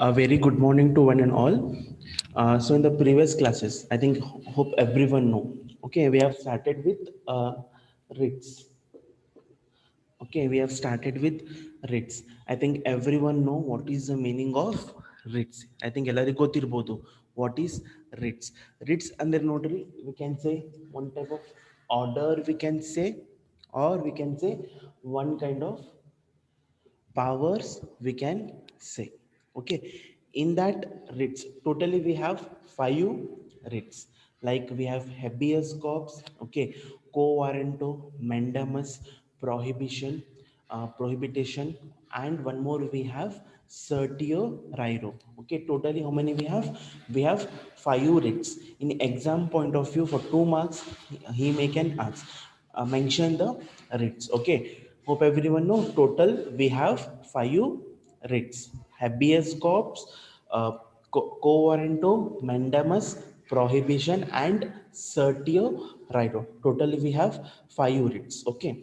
A very good morning to one and all. So in the previous classes, I think hope everyone know. Okay, we have started with RITs. Okay, we have started with RITs. I think everyone know what is the meaning of RITs. I think ಎಲ್ಲರಿಗೂ ಗೊತ್ತಿರಬಹುದು what is RITs. RITs ಅಂದ್ರೆ ನೋಡ್ರಿ, we can say one type of order we can say, or we can say one kind of powers we can say. Okay, in that writs totally we have five writs, like we have habeas corpus, okay, quo warranto, mandamus, prohibition, prohibition, and one more we have certiorari. Okay, totally how many we have? We have five writs. In exam point of view, for 2 marks he may can ask, mention the writs. Okay, hope everyone know total we have five writs: habeas corpus, uh, quo warranto, mandamus, prohibition, and certiorari. Totally we have five writs. Okay,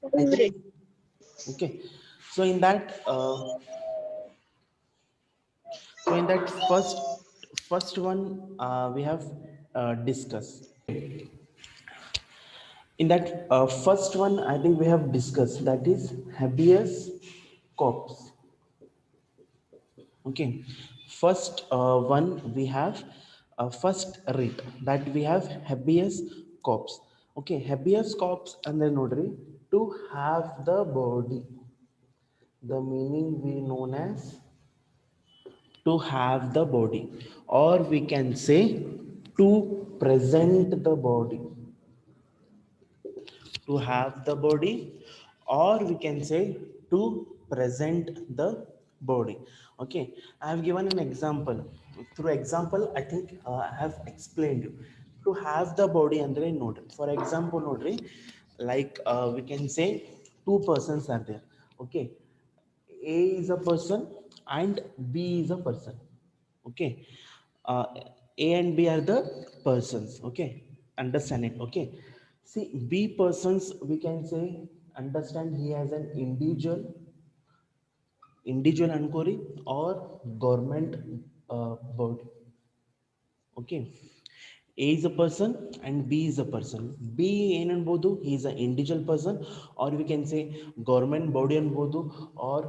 I think. Favorite. Okay, so in that first one we have discussed. In that first one I think we have discussed, that is habeas corpus. Okay, first one we have first writ, that we have habeas corpus. Okay, habeas corpus ಅಂದ್ರೆ ನೋಡ್ರಿ, to have the body, the meaning we known as to have the body, or we can say to present the body. To have the body, or we can say to present the body. Okay, I have given an example. Through example I think I have explained you. To have the body andre nodri, for example nodri, like we can say two persons are there. Okay, A is a person and B is a person. Okay, uh, A and B are the persons. Okay, understand it. Okay, see, B persons we can say, understand, he has an individual ankori or government body. Okay, A is a person and B is a person. B ಏನ್ ಅನ್ಬೋದು, he is an individual person, or we can say government body ಅನ್ಬೋದು, or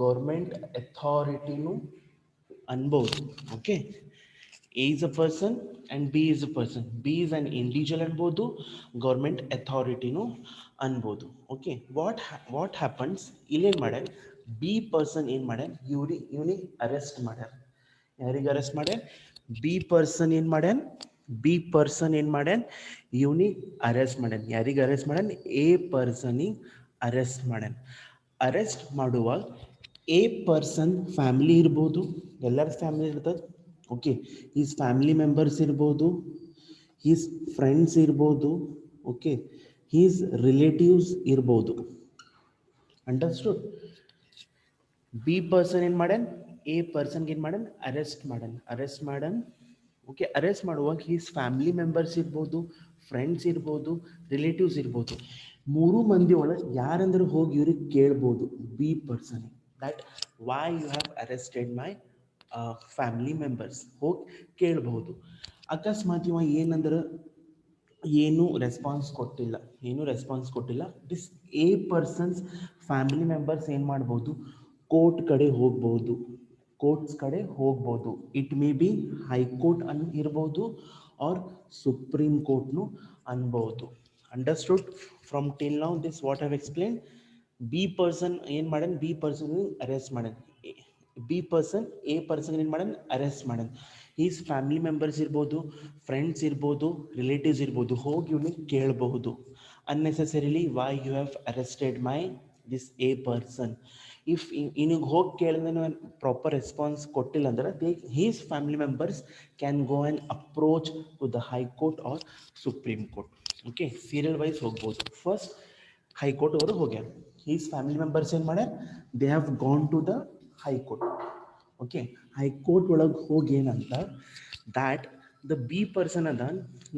government authority ಅನ್ಬೋದು. Okay, A is a person and B is a person. B is an individual ಅನ್ಬೋದು, government authority ಅನ್ಬೋದು. Okay, what happens, ಇಲ್ಲೇನ್ ಮಾಡ್ಯಾರ, B person ಏನ್ ಮಾಡ್ಯಾರ, ಇವನಿಗೆ arrest ಮಾಡ್ಯಾರ. ಯಾರಿಗೆ ಅರೆಸ್ಟ್ ಮಾಡ್ಯಾನ? ಬಿ ಪರ್ಸನ್ ಏನ್ ಮಾಡ್ಯಾನ್, ಬಿ ಪರ್ಸನ್ ಏನ್ ಮಾಡ್ಯಾನ್, ಇವನಿಗೆ ಅರೆಸ್ಟ್ ಮಾಡ್ಯಾನ್. ಯಾರಿಗೆ ಅರೆಸ್ಟ್ ಮಾಡ್ಯಾನ್? ಎ ಪರ್ಸನಿಗೆ ಅರೆಸ್ಟ್ ಮಾಡ್ಯಾನ್. ಅರೆಸ್ಟ್ ಮಾಡುವಾಗ ಎ ಪರ್ಸನ್ ಫ್ಯಾಮಿಲಿ ಇರ್ಬೋದು, ಎಲ್ಲರ ಫ್ಯಾಮಿಲಿ ಇರ್ತದೆ. ಓಕೆ, ಈಸ್ ಫ್ಯಾಮಿಲಿ ಮೆಂಬರ್ಸ್ ಇರ್ಬೋದು, ಹೀಸ್ ಫ್ರೆಂಡ್ಸ್ ಇರ್ಬೋದು. ಓಕೆ, ಹೀಸ್ ರಿಲೇಟಿವ್ಸ್ ಇರ್ಬೋದು. ಅಂಡರ್ಸ್ಟುಡ್? ಬಿ ಪರ್ಸನ್ ಏನು ಮಾಡ್ಯಾನ್, ಎ ಪರ್ಸನ್ಗೆ ಏನು ಮಾಡ್ಯಾನ್, ಅರೆಸ್ಟ್ ಮಾಡ್ಯಾನ್. ಓಕೆ, ಅರೆಸ್ಟ್ ಮಾಡುವಾಗ ಹೀಸ್ ಫ್ಯಾಮಿಲಿ ಮೆಂಬರ್ಸ್ ಇರ್ಬೋದು, ಫ್ರೆಂಡ್ಸ್ ಇರ್ಬೋದು, ರಿಲೇಟಿವ್ಸ್ ಇರ್ಬೋದು. ಮೂರು ಮಂದಿ ಒಳಗೆ ಯಾರಂದ್ರೆ ಹೋಗಿ ಇವ್ರಿಗೆ ಕೇಳ್ಬೋದು, B person, that why you have arrested my family members, ಹೋಗಿ ಕೇಳ್ಬೋದು. ಅಕಸ್ಮಾತ್ ಇವ ಏನಂದ್ರೆ ಏನು ರೆಸ್ಪಾನ್ಸ್ ಕೊಟ್ಟಿಲ್ಲ, this A persons family members ಏನು ಮಾಡ್ಬೋದು, ಕೋರ್ಟ್ಸ್ ಕಡೆ ಹೋಗ್ಬೋದು. ಇಟ್ ಮೇ ಬಿ ಹೈಕೋರ್ಟ್ ಇರ್ಬೋದು, ಆರ್ ಸುಪ್ರೀಂ ಕೋರ್ಟ್ನು ಅನ್ಬೋದು. Understood? From till now this what have explain. B person ಏನು ಮಾಡ್ಯಾನ, ಬಿ ಪರ್ಸನ್ ಅರೆಸ್ಟ್ ಮಾಡ್ಯಾನ. ಬಿ ಪರ್ಸನ್ ಎ ಪರ್ಸನ್ ಏನು ಮಾಡ್ಯಾನ, ಅರೆಸ್ಟ್ ಮಾಡ್ಯಾನ. ಈಸ್ ಫ್ಯಾಮಿಲಿ ಮೆಂಬರ್ಸ್ ಇರ್ಬೋದು, ಫ್ರೆಂಡ್ಸ್ ಇರ್ಬೋದು, ರಿಲೇಟಿವ್ಸ್ ಇರ್ಬೋದು, ಹೋಗಿ ಇವನಿಗೆ ಕೇಳಬಹುದು unnecessarily, why you have arrested my this A person. If ಇನಿಗೆ ಹೋಗಿ ಕೇಳಿದ್ರೆ ಪ್ರಾಪರ್ ರೆಸ್ಪಾನ್ಸ್ ಕೊಟ್ಟಿಲ್ಲ ಅಂದ್ರೆ, his family members can go and approach to the high court or supreme court. Okay, serial wise ಹೋಗ್ಬೋದು. ಫಸ್ಟ್ ಹೈಕೋರ್ಟ್ ಅವರು ಹೋಗ್ಯಾರ, ಹೀಸ್ ಫ್ಯಾಮಿಲಿ ಮೆಂಬರ್ಸ್ ಏನು ಮಾಡ್ಯಾರ, they have gone to the high court. Okay, high court ಒಳಗೆ ಹೋಗಿ ಏನಂತ, ದ್ಯಾಟ್ ದ ಬಿ ಪರ್ಸನ್ ಅದ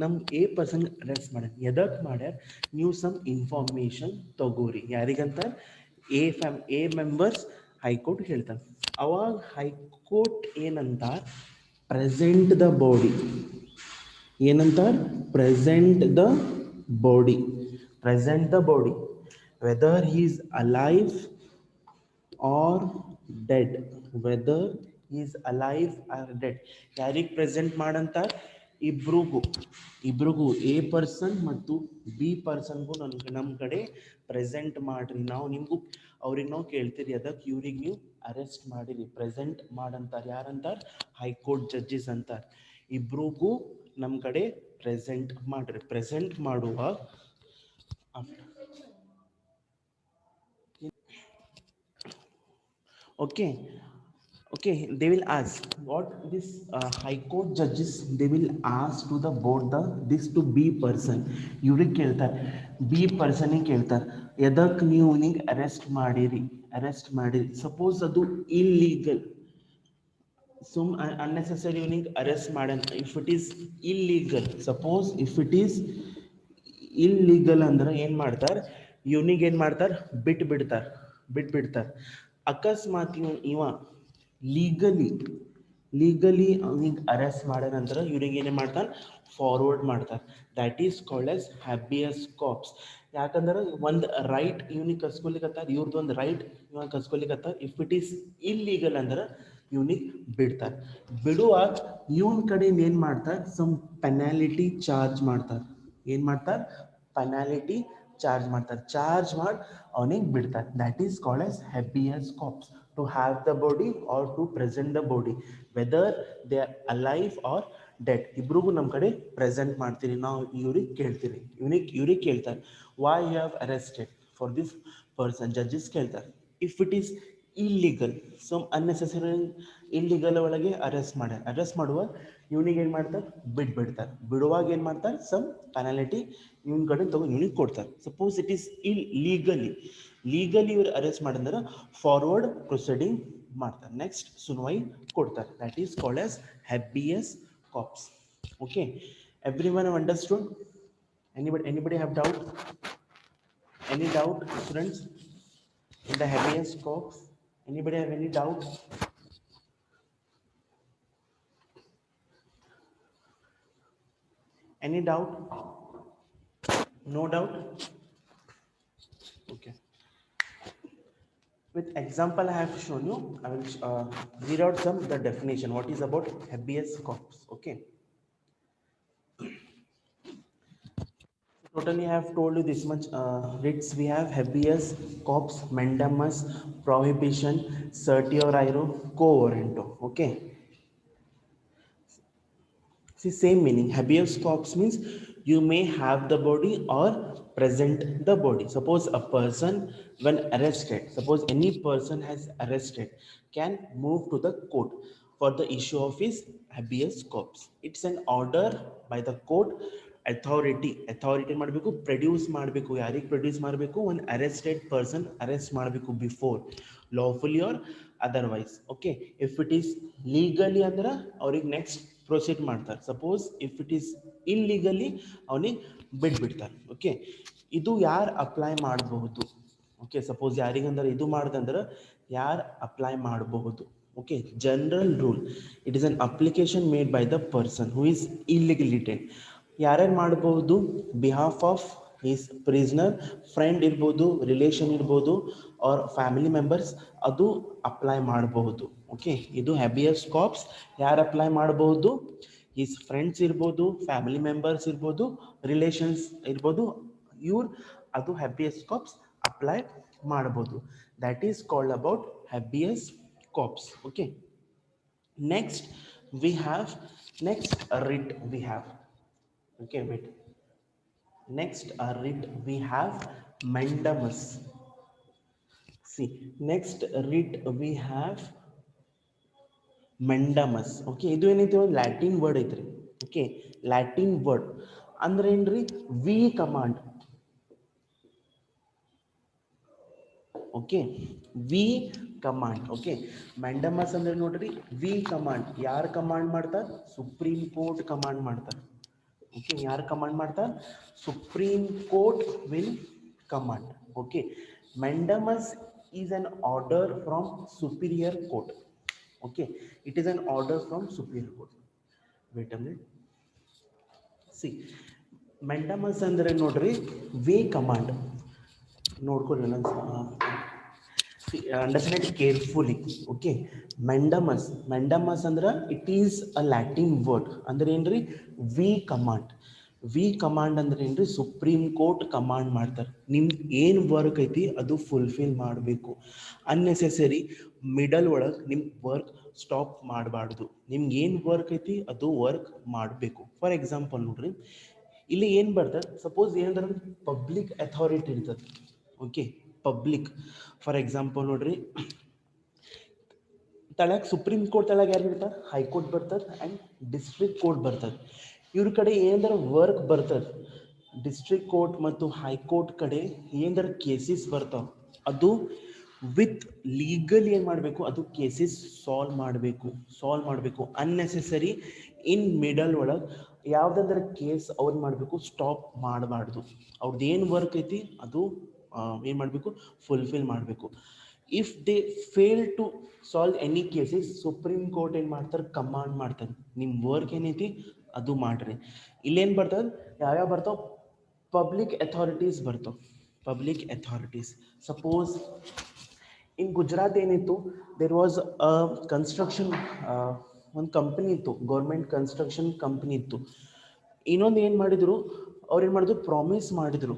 ನಮ್ಮ ಎ ಪರ್ಸನ್ ಅರೆಸ್ಟ್ ಮಾಡ್ಯಾರ. ಎದಕ್ಕೆ ಮಾಡ್ಯಾರ, ನೀವು ಸಮ್ ಇನ್ಫಾರ್ಮೇಷನ್ ತಗೋರಿ. ಯಾರಿಗಂತ? ಎ ಮೆಂಬರ್ಸ್ ಹೈಕೋರ್ಟ್ ಹೇಳ್ತಾನೆ. ಅವಾಗ ಹೈಕೋರ್ಟ್ ಏನಂತಾರ, ಪ್ರೆಸೆಂಟ್ ದ ಬಾಡಿ. ಏನಂತಾರ? Present the body. Present the body whether he is alive or dead, whether he is alive or dead. ಯಾರಿಗೆ ಪ್ರೆಸೆಂಟ್ ಮಾಡಂತ? ಇಬ್ರಿಗೂ ಎ ಪರ್ಸನ್ ಮತ್ತು ಬಿ ಪರ್ಸನ್ಗೂ ನಮ್ಮ ಕಡೆ ಪ್ರೆಸೆಂಟ್ ಮಾಡ್ರಿ. ನಾವು ನಿಮಗೂ ಅವ್ರಿಗೆ ನಾವು ಕೇಳ್ತೀರಿ, ಅದಕ್ಕೆ ಇವ್ರಿಗೆ ನೀವು ಅರೆಸ್ಟ್ ಮಾಡಿರಿ, ಪ್ರೆಸೆಂಟ್ ಮಾಡಂತಾರೆ. ಯಾರಂತಾರೆ? ಹೈಕೋರ್ಟ್ ಜಡ್ಜಸ್ ಅಂತಾರೆ. ಇಬ್ರಿಗೂ ನಮ್ಮ ಕಡೆ ಪ್ರೆಸೆಂಟ್ ಮಾಡ್ರಿ. ಪ್ರೆಸೆಂಟ್ ಮಾಡುವ okay, they will ask what this high court judges, they will ask to the both the this to b person. ಇವ್ರಿಗೆ ಕೇಳ್ತಾರೆ, ಬಿ ಪರ್ಸನಿಗೆ ಕೇಳ್ತಾರೆ, ಎದಕ್ಕೆ ನೀವು ನಿಂಗೆ ಅರೆಸ್ಟ್ ಮಾಡಿರಿ. ಸಪೋಸ್ ಅದು illegal, unnecessary unique arrest madan. If it is illegal, suppose if it is illegal ಅಂದ್ರೆ ಏನ್ ಮಾಡ್ತಾರೆ, ಇವನಿಗೆ ಏನ್ ಮಾಡ್ತಾರೆ, ಬಿಟ್ಬಿಡ್ತಾರೆ. ಅಕಸ್ಮಾತ್ ಇವ ಲೀಗಲಿ ಅವನಿಗೆ ಅರೆಸ್ಟ್ ಮಾಡಿದ ನಂತರ ಇವ್ರಿಗೆ ಏನೇ ಮಾಡ್ತಾನೆ, ಫಾರ್ವರ್ಡ್ ಮಾಡ್ತಾರೆ. That is called as habeas corpus. ಯಾಕಂದ್ರೆ ಒಂದು ರೈಟ್ ಇವನಿಗೆ ಕಸ್ಕೊಲಿಕತ್ತಾರ, ಇವ್ರದ್ದು ಒಂದು ರೈಟ್ ಇವಾಗ ಕಸ್ಕೊಲಿಕತ್ತಾರ. ಇಫ್ ಇಟ್ ಈಸ್ ಇಲ್ಲೀಗಲ್ ಅಂದ್ರೆ ಇವನಿಗೆ ಬಿಡುವಾಗ ಇವನ್ ಕಡೆಯಿಂದ ಏನು ಮಾಡ್ತಾರೆ, ಸಮ್ ಪೆನಾಲಿಟಿ ಚಾರ್ಜ್ ಮಾಡ್ತಾರೆ. ಏನು ಮಾಡ್ತಾರೆ? ಪೆನಾಲಿಟಿ ಚಾರ್ಜ್ ಮಾಡಿ ಅವನಿಗೆ ಬಿಡ್ತಾರೆ. That is called as habeas corpus. To have the body or to present the body whether they are alive or dead. ಇಬ್ರಿಗೂ ನಮ್ಮ ಕಡೆ ಪ್ರೆಸೆಂಟ್ ಮಾಡ್ತೀರಿ. ನಾವು ಇವ್ರಿಗೆ ಕೇಳ್ತಾರೆ, why you have arrested for this person. Judges ಕೇಳ್ತಾರೆ. If it is illegal, some unnecessary illegal ಒಳಗೆ arrest ಮಾಡುವ ಇವನಿಗೆ ಏನು ಮಾಡ್ತಾರೆ, ಬಿಡುವಾಗ ಏನು ಮಾಡ್ತಾರೆ, ಸಮ್ ಪೆನಾಲಿಟಿ ಇವನ್ ಕಡೆ ತಗೊಂಡು ಇವನಿಗೆ ಕೊಡ್ತಾರೆ. ಸಪೋಸ್ ಇಟ್ ಈಸ್ ಲೀಗಲಿ ಇವ್ರು ಅರೆಸ್ಟ್ ಮಾಡಿದ್ರೆ ಫಾರ್ವರ್ಡ್ ಪ್ರೊಸೀಡಿಂಗ್ ಮಾಡ್ತಾರೆ, ನೆಕ್ಸ್ಟ್ ಸುನ್ವೈ ಕೊಡ್ತಾರೆ. That is called as habeas corpus. Okay, everyone have understood? anybody have doubt? Any doubt, students, in the habeas corpus? Anybody have any doubt? Any doubt? No doubt? Okay. With example I have shown you, I will read out the definition. What is about habeas corpus? Okay. Totally, I have told you this much. Writs we have habeas corpus, mandamus, prohibition, certiorari, quo warranto. Okay. See, same meaning. Habeas corpus means you may have the body or present the body. Suppose a person, when arrested, suppose any person has arrested, can move to the court for the issue of his habeas corpus. It's an order by the court authority ಮಾಡಬೇಕು, produce ಮಾಡಬೇಕು. ಯಾರಿಗೆ produce ಮಾಡಬೇಕು? ಒಂದು arrested person arrest ಮಾಡಬೇಕು before, lawfully or otherwise. Okay, if it is legally ಅಂದ್ರೆ ಅವ್ರಿಗೆ next proceed ಮಾಡ್ತಾರೆ. Suppose if it is illegally ಅವನಿಗೆ ಬಿಟ್ಬಿಡ್ತಾರೆ. ಓಕೆ, ಇದು ಯಾರು ಅಪ್ಲೈ ಮಾಡಬಹುದು? ಓಕೆ, ಸಪೋಸ್ ಯಾರಿಗಂದ್ರೆ ಇದು ಮಾಡ್ದಂದ್ರೆ ಯಾರು ಅಪ್ಲೈ ಮಾಡಬಹುದು? Okay, general rule. It is an application made by the person who is illegally detained. ಯಾರ್ಯಾರು ಮಾಡಬಹುದು? Behalf of his prisoner, friend ಇರ್ಬೋದು, ರಿಲೇಷನ್ ಇರ್ಬೋದು, ಆರ್ ಫ್ಯಾಮಿಲಿ ಮೆಂಬರ್ಸ್, ಅದು ಅಪ್ಲೈ ಮಾಡಬಹುದು. ಓಕೆ, ಇದು ಹ್ಯಾಬಿಯಸ್ ಕಾರ್ಪಸ್. ಯಾರು ಅಪ್ಲೈ ಮಾಡಬಹುದು? ಈಸ್ ಫ್ರೆಂಡ್ಸ್ ಇರ್ಬೋದು, ಫ್ಯಾಮಿಲಿ ಮೆಂಬರ್ಸ್ ಇರ್ಬೋದು, ರಿಲೇಷನ್ಸ್ ಇರ್ಬೋದು, ಇವ್ರು ಅದು ಹ್ಯಾಬಿಯಸ್ ಕಾರ್ಪಸ್ ಅಪ್ಲೈ ಮಾಡಬಹುದು. That is called about habeas corpus. Okay, next we have writ. We have, okay, wait, next writ we have mandamus. See, next writ we have mandamus. Okay, ಇದು ಏನೈತಿ, ಒಂದು Latin word ಐತ್ರಿ. Okay, Latin word ಅಂದ್ರೆ ಏನ್ರಿ? We command. Okay, we command. Okay, mandamus ಅಂದ್ರೆ ನೋಡ್ರಿ, we command. ಯಾರು command ಮಾಡ್ತಾರೆ? ಸುಪ್ರೀಂ ಕೋರ್ಟ್ ಕಮಾಂಡ್ ಮಾಡ್ತಾರೆ. ಓಕೆ, ಯಾರು ಕಮಾಂಡ್ ಮಾಡ್ತಾರೆ? Supreme court will command. Okay, mandamus is an order from superior court. Okay, it is an order from superior court. Wait a minute. See, mandamus ಅಂದ್ರೆ ನೋಡ್ರಿ we command ನೋಡ್ಕೊಳ್ಳಿ understand it carefully. Okay, ಮೆಂಡಮಸ್ ಅಂದ್ರೆ it is a Latin word. ಅಂದ್ರೆ ಏನ್ರಿ we command. V command ಅಂದ್ರೆ ಏನ್ರಿ supreme court command ಮಾಡ್ತಾರೆ ನಿಮ್ಗೆ ಏನು ವರ್ಕ್ ಐತಿ ಅದು ಫುಲ್ಫಿಲ್ ಮಾಡಬೇಕು. ಅನ್ನೆಸೆಸರಿ ಮಿಡಲ್ ಒಳಗೆ ನಿಮ್ಮ ವರ್ಕ್ ಸ್ಟಾಪ್ ಮಾಡಬಾರ್ದು. ನಿಮ್ಗೆ ಏನು ವರ್ಕ್ ಐತಿ ಅದು ವರ್ಕ್ ಮಾಡಬೇಕು. ಫಾರ್ ಎಕ್ಸಾಂಪಲ್ ನೋಡ್ರಿ, ಇಲ್ಲಿ ಏನು ಬರ್ತದೆ, ಸಪೋಸ್ ಏನಾದ್ರೆ ಪಬ್ಲಿಕ್ ಅಥಾರಿಟಿ ಇರ್ತದೆ. ಓಕೆ, ಪಬ್ಲಿಕ್ ಫಾರ್ ಎಕ್ಸಾಂಪಲ್ ನೋಡ್ರಿ, ತಳಗೆ ಸುಪ್ರೀಂ ಕೋರ್ಟ್ ತಳಗೆ ಯಾರು ಬರ್ತಾರೆ, ಹೈಕೋರ್ಟ್ ಬರ್ತದೆ ಆ್ಯಂಡ್ ಡಿಸ್ಟ್ರಿಕ್ಟ್ ಕೋರ್ಟ್ ಬರ್ತದೆ. ಇವ್ರ ಕಡೆ ಏನಾರ ವರ್ಕ್ ಬರ್ತದೆ, ಡಿಸ್ಟ್ರಿಕ್ಟ್ ಕೋರ್ಟ್ ಮತ್ತು ಹೈಕೋರ್ಟ್ ಕಡೆ ಏನಾರ ಕೇಸಸ್ ಬರ್ತಾವೆ, ಅದು ವಿತ್ ಲೀಗಲ್ ಏನು ಮಾಡಬೇಕು, ಅದು ಕೇಸಸ್ ಸಾಲ್ವ್ ಮಾಡಬೇಕು. ಅನ್ನೆಸೆಸರಿ ಇನ್ ಮಿಡಲ್ ಒಳಗೆ ಯಾವುದಂದ್ರೆ ಕೇಸ್ ಅವ್ರು ಮಾಡಬೇಕು, ಸ್ಟಾಪ್ ಮಾಡಬಾರ್ದು. ಅವ್ರದ್ದು ಏನು ವರ್ಕ್ ಐತಿ ಅದು ಏನು ಮಾಡಬೇಕು, ಫುಲ್ಫಿಲ್ ಮಾಡಬೇಕು. If they fail to solve any cases, supreme court ಏನು ಮಾಡ್ತಾರೆ, ಕಮಾಂಡ್ ಮಾಡ್ತಾರೆ ನಿಮ್ಮ ವರ್ಕ್ ಏನೈತಿ ಅದು ಮಾಡ್ರಿ. ಇಲ್ಲೇನು ಬರ್ತದೆ, ಯಾವ್ಯಾವ ಬರ್ತಾವೆ, ಪಬ್ಲಿಕ್ ಅಥಾರಿಟೀಸ್ ಬರ್ತಾವೆ. Public authorities suppose in Gujarat ಏನಿತ್ತು, ದೇರ್ ವಾಸ್ ಅ ಕನ್ಸ್ಟ್ರಕ್ಷನ್, ಒಂದು ಕಂಪ್ನಿ ಇತ್ತು, ಗೌರ್ಮೆಂಟ್ ಕನ್ಸ್ಟ್ರಕ್ಷನ್ ಕಂಪ್ನಿ ಇತ್ತು. ಇನ್ನೊಂದು ಏನು ಮಾಡಿದರು, ಅವ್ರು ಏನು ಮಾಡಿದ್ರು, ಪ್ರಾಮಿಸ್ ಮಾಡಿದರು,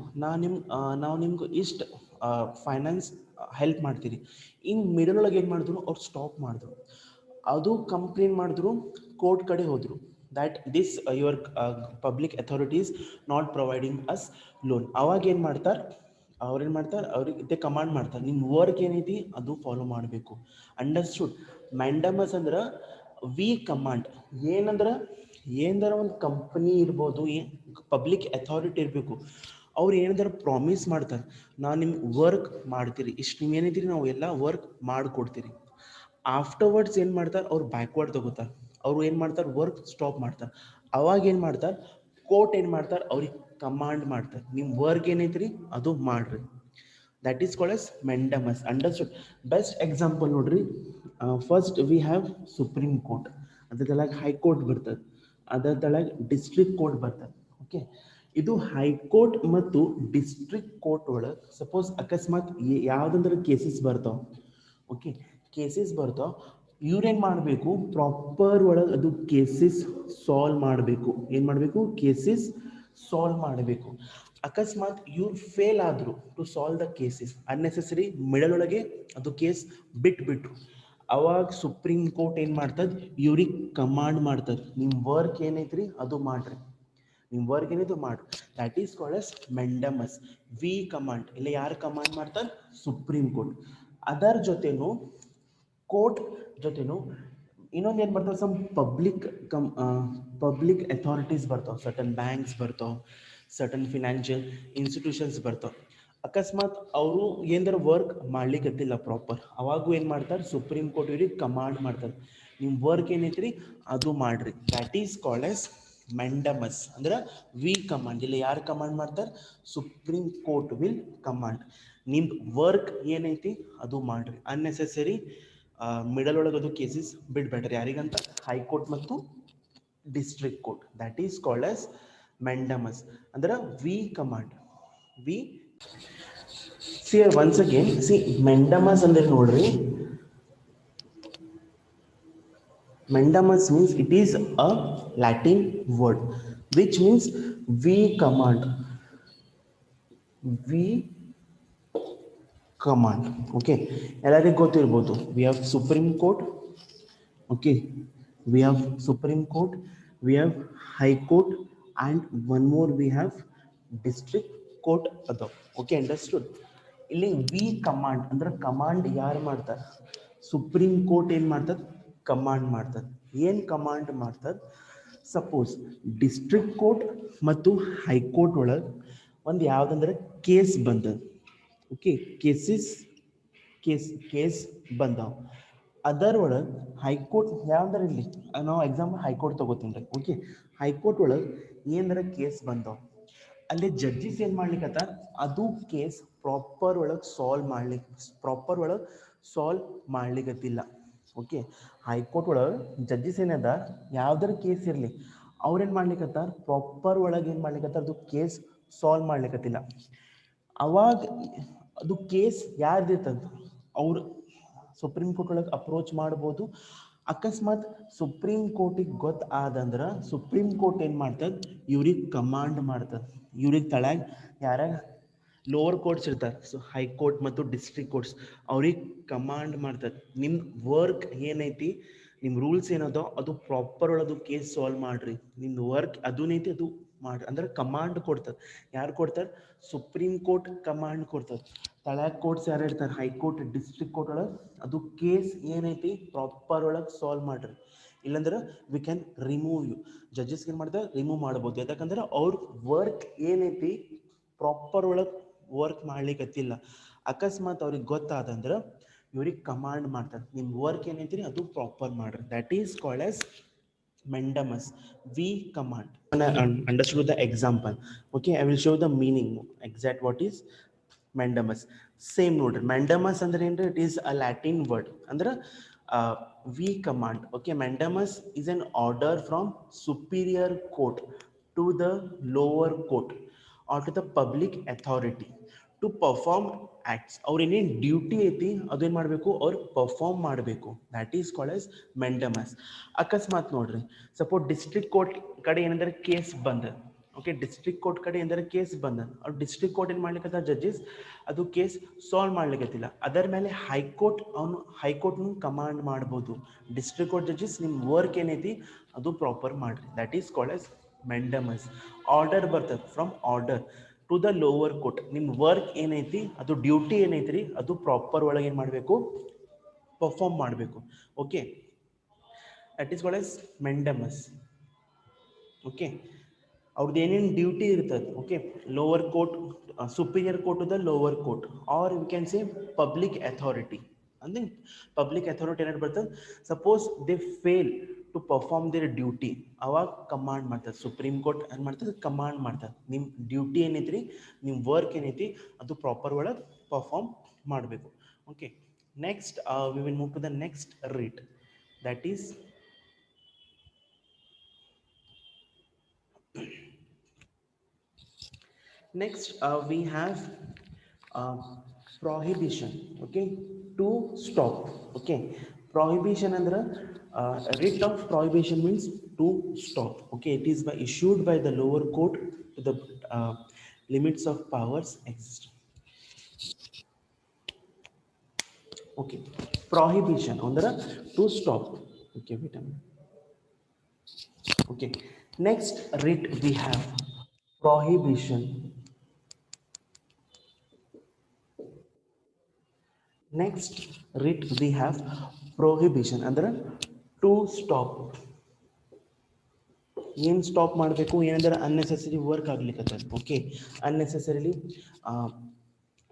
ನಾವು ನಿಮ್ಗೆ ಇಷ್ಟು ಫೈನಾನ್ಸ್ ಹೆಲ್ಪ್ ಮಾಡ್ತೀರಿ. ಇನ್ನು ಮಿಡಲ್ ಒಳಗೆ ಏನು ಮಾಡಿದ್ರು, ಅವ್ರು ಸ್ಟಾಪ್ ಮಾಡಿದ್ರು. ಅದು ಕಂಪ್ಲೇಂಟ್ ಮಾಡಿದ್ರು, ಕೋರ್ಟ್ ಕಡೆ ಹೋದರು that this your public authorities not providing us loan. ಅವಾಗ ಏನು ಮಾಡ್ತಾರೆ, ಅವ್ರೇನು ಮಾಡ್ತಾರೆ, ಅವ್ರಿಗೆ ಕಮಾಂಡ್ ಮಾಡ್ತಾರೆ, ನಿಮ್ಮ ವರ್ಕ್ ಏನೈತಿ ಅದು ಫಾಲೋ ಮಾಡಬೇಕು. ಅಂಡರ್ಸ್ಟುಡ್. ಮ್ಯಾಂಡಮಸ್ ಅಂದ್ರೆ ವಿ ಕಮಾಂಡ್. ಏನಂದ್ರೆ ಏನಾರ ಒಂದು ಕಂಪ್ನಿ ಇರ್ಬೋದು, ಪಬ್ಲಿಕ್ ಅಥಾರಿಟಿ ಇರಬೇಕು, ಅವ್ರು ಏನಾದ್ರು ಪ್ರಾಮಿಸ್ ಮಾಡ್ತಾರೆ, ನಾನು ನಿಮ್ಮ ವರ್ಕ್ ಮಾಡ್ತೀರಿ, ಇಷ್ಟು ನೀವು ಏನಿದ್ದೀರಿ ನಾವು ಎಲ್ಲ ವರ್ಕ್ ಮಾಡಿಕೊಡ್ತೀರಿ. ಆಫ್ಟರ್ವರ್ಡ್ಸ್ ಏನು ಮಾಡ್ತಾರೆ, ಅವ್ರು ಬ್ಯಾಕ್ವರ್ಡ್ ತಗೋತಾರೆ, ಅವ್ರು ಏನು ಮಾಡ್ತಾರೆ, ವರ್ಕ್ ಸ್ಟಾಪ್ ಮಾಡ್ತಾರೆ. ಅವಾಗ ಏನು ಮಾಡ್ತಾರೆ, ಕೋರ್ಟ್ ಏನು ಮಾಡ್ತಾರೆ, ಅವ್ರಿಗೆ ಕಮಾಂಡ್ ಮಾಡ್ತಾರೆ, ನಿಮ್ಮ ವರ್ಕ್ ಏನೈತ್ರಿ ಅದು ಮಾಡ್ರಿ. That is called as mandamus. Understood. Best example ನೋಡ್ರಿ, first we have supreme court, ಅದ್ರ ತಳಗೆ ಹೈಕೋರ್ಟ್ ಬರ್ತದೆ, ಅದರ ತಳಗೆ ಡಿಸ್ಟ್ರಿಕ್ಟ್ ಕೋರ್ಟ್ ಬರ್ತದೆ. ಓಕೆ, ಇದು ಹೈಕೋರ್ಟ್ ಮತ್ತು ಡಿಸ್ಟ್ರಿಕ್ಟ್ ಕೋರ್ಟ್ ಒಳಗೆ ಸಪೋಸ್ ಅಕಸ್ಮಾತ್ ಯಾವುದಂದ್ರೆ ಕೇಸಸ್ ಬರ್ತಾವೆ. ಓಕೆ, ಕೇಸಸ್ ಬರ್ತಾವೆ, ಇವ್ರೇನು ಮಾಡಬೇಕು, ಪ್ರಾಪರ್ ಒಳಗೆ ಅದು ಕೇಸಸ್ ಸಾಲ್ವ್ ಮಾಡಬೇಕು. ಏನು ಮಾಡಬೇಕು, ಕೇಸಸ್ ಸಾಲ್ವ್ ಮಾಡಬೇಕು. ಅಕಸ್ಮಾತ್ ಇವ್ರು ಫೇಲ್ ಆದರು to solve the cases, unnecessary middle ಒಳಗೆ ಅದು ಕೇಸ್ ಬಿಟ್ಬಿಟ್ರು, ಅವಾಗ ಸುಪ್ರೀಂ ಕೋರ್ಟ್ ಏನು ಮಾಡ್ತದೆ, ಇವ್ರಿಗೆ ಕಮಾಂಡ್ ಮಾಡ್ತದೆ, ನಿಮ್ಮ ವರ್ಕ್ ಏನೈತ್ರಿ ಅದು ಮಾಡ್ರಿ, ನಿಮ್ಮ ವರ್ಕ್ ಏನಿದು ಮಾಡ್ರಿ. That is called as mandamus. We command. ಇಲ್ಲ ಯಾರು ಕಮಾಂಡ್ ಮಾಡ್ತಾರೆ, ಸುಪ್ರೀಂ ಕೋರ್ಟ್. ಅದರ ಜೊತೆನೂ ಕೋರ್ಟ್ ಜೊತೆನೂ ಇನ್ನೊಂದು ಏನು ಬರ್ತಾವೆ, ಸಮ್ ಪಬ್ಲಿಕ್ ಅಥಾರಿಟೀಸ್ ಬರ್ತಾವೆ, ಸರ್ಟನ್ ಬ್ಯಾಂಕ್ಸ್ ಬರ್ತಾವೆ, ಸರ್ಟನ್ ಫಿನಾನ್ಷಿಯಲ್ ಇನ್ಸ್ಟಿಟ್ಯೂಷನ್ಸ್ ಬರ್ತಾವೆ. ಅಕಸ್ಮಾತ್ ಅವರು ಏನಾರ ವರ್ಕ್ ಮಾಡ್ಲಿಕ್ಕತ್ತಿಲ್ಲ ಪ್ರಾಪರ್, ಅವಾಗೂ ಏನು ಮಾಡ್ತಾರೆ, ಸುಪ್ರೀಂ ಕೋರ್ಟ್ ಇವ್ರಿಗೆ ಕಮಾಂಡ್ ಮಾಡ್ತಾರೆ, ನಿಮ್ಮ ವರ್ಕ್ ಏನೈತ್ರಿ ಅದು ಮಾಡ್ರಿ. That is called as mandamus. ಅಂದ್ರೆ ವಿ ಕಮಾಂಡ್. ಇಲ್ಲ ಯಾರು ಕಮಾಂಡ್ ಮಾಡ್ತಾರೆ, ಸುಪ್ರೀಂ ಕೋರ್ಟ್ ವಿಲ್ ಕಮಾಂಡ್, ನಿಮ್ದು ವರ್ಕ್ ಏನೈತಿ ಅದು ಮಾಡ್ರಿ. ಅನ್ನೆಸೆಸರಿ ಮಿಡಲ್ ಒಳಗೆ ಅದು ಕೇಸಸ್ ಬಿಡ್ಬೇಡ್ರಿ. ಯಾರಿಗಂತ, ಹೈಕೋರ್ಟ್ ಮತ್ತು district court. That is called as mandamus. ಅಂದ್ರೆ we command. We see once again see mandamus ಅಂದ್ರೆ ನೋಡ್ರಿ, mandamus means it is a Latin word which means we command. We command. Okay, ಎಲ್ಲರಿಗೂ ಗೊತ್ತಿರ್ಬೋದು, we have Supreme Court. Okay, we have Supreme Court, we have High Court, and one more we have District Court ಅದು. Okay, understood. ಇಲ್ಲಿ V command ಅಂದ್ರೆ command ಯಾರು ಮಾಡ್ತಾರೆ, supreme court ಏನು ಮಾಡ್ತದೆ, command ಮಾಡ್ತದೆ. ಏನು ಕಮಾಂಡ್ ಮಾಡ್ತದೆ, ಸಪೋಸ್ ಡಿಸ್ಟ್ರಿಕ್ಟ್ ಕೋರ್ಟ್ ಮತ್ತು ಹೈಕೋರ್ಟ್ ಒಳಗೆ ಒಂದು ಯಾವುದಂದ್ರೆ ಕೇಸ್ ಬಂದದ. ಓಕೆ, ಕೇಸ್ ಬಂದಾವ. ಅದರೊಳಗೆ ಹೈಕೋರ್ಟ್ ಯಾವ್ದಾರ ಇಲ್ಲಿ ನಾವು ಎಕ್ಸಾಂಪಲ್ ಹೈಕೋರ್ಟ್ ತಗೋತೀನಿ ರೀ. ಓಕೆ, ಹೈಕೋರ್ಟ್ ಒಳಗೆ ಏನರ ಕೇಸ್ ಬಂದಾವ, ಅಲ್ಲಿ ಜಡ್ಜಿಸ್ ಏನು ಮಾಡ್ಲಿಕ್ಕತ್ತ, ಅದು ಕೇಸ್ ಪ್ರಾಪರ್ ಒಳಗೆ ಸಾಲ್ವ್ ಮಾಡ್ಲಿಕ್ಕತ್ತಿಲ್ಲ. ಓಕೆ, ಹೈಕೋರ್ಟ್ ಒಳಗೆ ಜಡ್ಜಸ್ ಏನದ ಯಾವ್ದಾರ ಕೇಸ್ ಇರಲಿ ಅವ್ರೇನು ಮಾಡ್ಲಿಕ್ಕತ್ತಾರ ಪ್ರಾಪರ್ ಒಳಗೆ ಏನು ಮಾಡ್ಲಿಕ್ಕತ್ತಾರ ಅದು ಕೇಸ್ ಸಾಲ್ವ್ ಮಾಡ್ಲಿಕ್ಕತ್ತಿಲ್ಲ. ಅವಾಗ ಅದು ಕೇಸ್ ಯಾರ್ದಿರ್ತದ ಅವ್ರು ಸುಪ್ರೀಂ ಕೋರ್ಟ್ ಒಳಗೆ ಅಪ್ರೋಚ್ ಮಾಡ್ಬೋದು. ಅಕಸ್ಮಾತ್ ಸುಪ್ರೀಂ ಕೋರ್ಟಿಗೆ ಗೊತ್ತಾದಂದ್ರೆ ಸುಪ್ರೀಂ ಕೋರ್ಟ್ ಏನು ಮಾಡ್ತದೆ ಇವ್ರಿಗೆ ಕಮಾಂಡ್ ಮಾಡ್ತದೆ. ಇವ್ರಿಗೆ ತಳಗ ಯಾರ ಲೋವರ್ ಕೋರ್ಟ್ಸ್ ಇರ್ತಾರೆ, ಸೊ ಹೈಕೋರ್ಟ್ ಮತ್ತು ಡಿಸ್ಟ್ರಿಕ್ಟ್ ಕೋರ್ಟ್ಸ್ ಅವ್ರಿಗೆ ಕಮಾಂಡ್ ಮಾಡ್ತದೆ. ನಿಮ್ಮ ವರ್ಕ್ ಏನೈತಿ, ನಿಮ್ಮ ರೂಲ್ಸ್ ಏನದೋ ಅದು ಪ್ರಾಪರ್ ಒಳದು ಕೇಸ್ ಸಾಲ್ವ್ ಮಾಡ್ರಿ, ನಿಮ್ದು ವರ್ಕ್ ಅದನ್ನೈತಿ ಅದು ಮಾಡ್ರಿ ಅಂದ್ರೆ ಕಮಾಂಡ್ ಕೊಡ್ತದೆ. ಯಾರು ಕೊಡ್ತಾರೆ? ಸುಪ್ರೀಂ ಕೋರ್ಟ್ ಕಮಾಂಡ್ ಕೊಡ್ತದೆ. ತಳಗ ಕೋರ್ಟ್ಸ್ ಯಾರು ಇರ್ತಾರೆ, ಹೈಕೋರ್ಟ್ ಡಿಸ್ಟ್ರಿಕ್ಟ್ ಕೋರ್ಟ್ ಒಳಗೆ ಅದು ಕೇಸ್ ಏನೈತಿ ಪ್ರಾಪರ್ ಒಳಗೆ ಸಾಲ್ವ್ ಮಾಡ್ರಿ. ಇಲ್ಲಾಂದ್ರೆ we can remove you. Judges ಏನು ಮಾಡ್ತಾರೆ, ರಿಮೂವ್ ಮಾಡ್ಬೋದು. ಯಾಕಂದ್ರೆ ಅವ್ರ ವರ್ಕ್ ಏನೈತಿ ಪ್ರಾಪರ್ ಒಳಗೆ ವರ್ಕ್ ಮಾಡ್ಲಿಕ್ಕತ್ತಿಲ್ಲ. ಅಕಸ್ಮಾತ್ ಅವ್ರಿಗೆ ಗೊತ್ತಾದಂದ್ರೆ ಇವ್ರಿಗೆ ಕಮಾಂಡ್ ಮಾಡ್ತಾರೆ, ನಿಮ್ಮ ವರ್ಕ್ ಏನೈತಿ ಅದು ಪ್ರಾಪರ್ ಮಾಡ್ರಿ. That is called as mandamus. We command. Understood the example. Okay, I will show the meaning exact what is mandamus. Same note. Mandamus andre it is a Latin word. Andre we command. Okay, mandamus is an order from superior court to the lower court or to the public authority to perform acts. ಅವ್ರು ಏನೇನು duty ಐತಿ ಅದೇನು ಮಾಡಬೇಕು, ಅವ್ರು perform ಮಾಡಬೇಕು. That is called as mandamus. ಅಕಸ್ಮಾತ್ ನೋಡ್ರಿ, suppose district court ಕಡೆ ಏನಂದ್ರೆ ಕೇಸ್ ಬಂದ. ಓಕೆ, ಡಿಸ್ಟ್ರಿಕ್ಟ್ ಕೋರ್ಟ್ ಕಡೆ ಏನಂದ್ರೆ ಕೇಸ್ ಬಂದ, ಅವ್ರು ಡಿಸ್ಟ್ರಿಕ್ಟ್ ಕೋರ್ಟ್ ಏನು ಮಾಡ್ಲಿಕ್ಕೆ ಜಡ್ಜಸ್ ಅದು ಕೇಸ್ ಸಾಲ್ವ್ ಮಾಡ್ಲಿಕ್ಕತ್ತಿಲ್ಲ. ಅದರ ಮೇಲೆ ಹೈಕೋರ್ಟ್ನು ಕಮಾಂಡ್ ಮಾಡ್ಬೋದು, ಡಿಸ್ಟ್ರಿಕ್ಟ್ ಕೋರ್ಟ್ ಜಡ್ಜಸ್ ನಿಮ್ಮ ವರ್ಕ್ ಏನೈತಿ ಅದು ಪ್ರಾಪರ್ ಮಾಡ್ರಿ. That is called as mandamus. Order ಬರ್ತದೆ from order to the lower court. ನಿಮ್ಮ ವರ್ಕ್ ಏನೈತಿ ಅದು ಡ್ಯೂಟಿ ಏನೈತ್ರಿ ಅದು ಪ್ರಾಪರ್ ಒಳಗೆ ಏನು ಮಾಡಬೇಕು, ಪರ್ಫಾರ್ಮ್ ಮಾಡಬೇಕು. Okay, that is called as mandamus. Okay, ಅವ್ರದ್ದು ಏನೇನು ಡ್ಯೂಟಿ ಇರ್ತದೆ. Okay, lower court, superior court to the lower court, or you can say public authority. ಅಂದರೆ ಪಬ್ಲಿಕ್ ಅಥಾರಿಟಿ ಏನಾದ್ರು ಬರ್ತದೆ, suppose they fail to perform their duty, ಅವಾಗ command ಮಾಡ್ತದೆ supreme court. ಏನು ಮಾಡ್ತದೆ, ಕಮಾಂಡ್ ಮಾಡ್ತದೆ ನಿಮ್ಮ ಡ್ಯೂಟಿ ಏನೈತಿ, ನಿಮ್ಮ ವರ್ಕ್ ಏನೈತಿ ಅದು ಪ್ರಾಪರ್ ಒಳಗೆ ಪರ್ಫಾರ್ಮ್ ಮಾಡಬೇಕು. Okay, next we will move to the next writ. That is next we have prohibition. Okay, to stop. Okay, prohibition andre writ of prohibition means to stop. Okay, it is issued by the lower court to the limits of powers exist. Okay, prohibition andre to stop. Okay, wait a minute. Okay, next writ we have prohibition. Next writ we have prohibition ಅಂದ್ರೆ to stop. ಏನು stop ಮಾಡಬೇಕು, ಏನಂದ್ರೆ unnecessary work ಆಗ್ಲಿಕ್ಕತ್ತದ. Okay, unnecessarily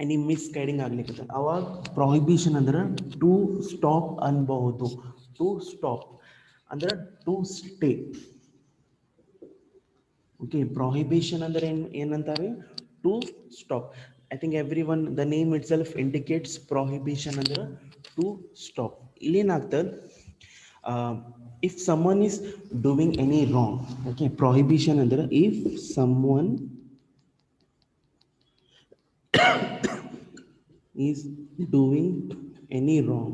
any misguiding ಆಗ್ಲಿಕ್ಕತ್ತದ, ಅವಾಗ prohibition ಅಂದ್ರೆ to stop ಅನ್ಬಹುದು. To stop ಅಂದ್ರೆ ಟು ಸ್ಟೇ. ಓಕೆ, ಪ್ರೊಹಿಬಿಷನ್ ಅಂದ್ರೆ ಏನಂತಾರೆ, to stop. I think everyone, the name itself indicates prohibition under to stop. Illenagtad if someone is doing any wrong. Okay, prohibition under if someone is doing any wrong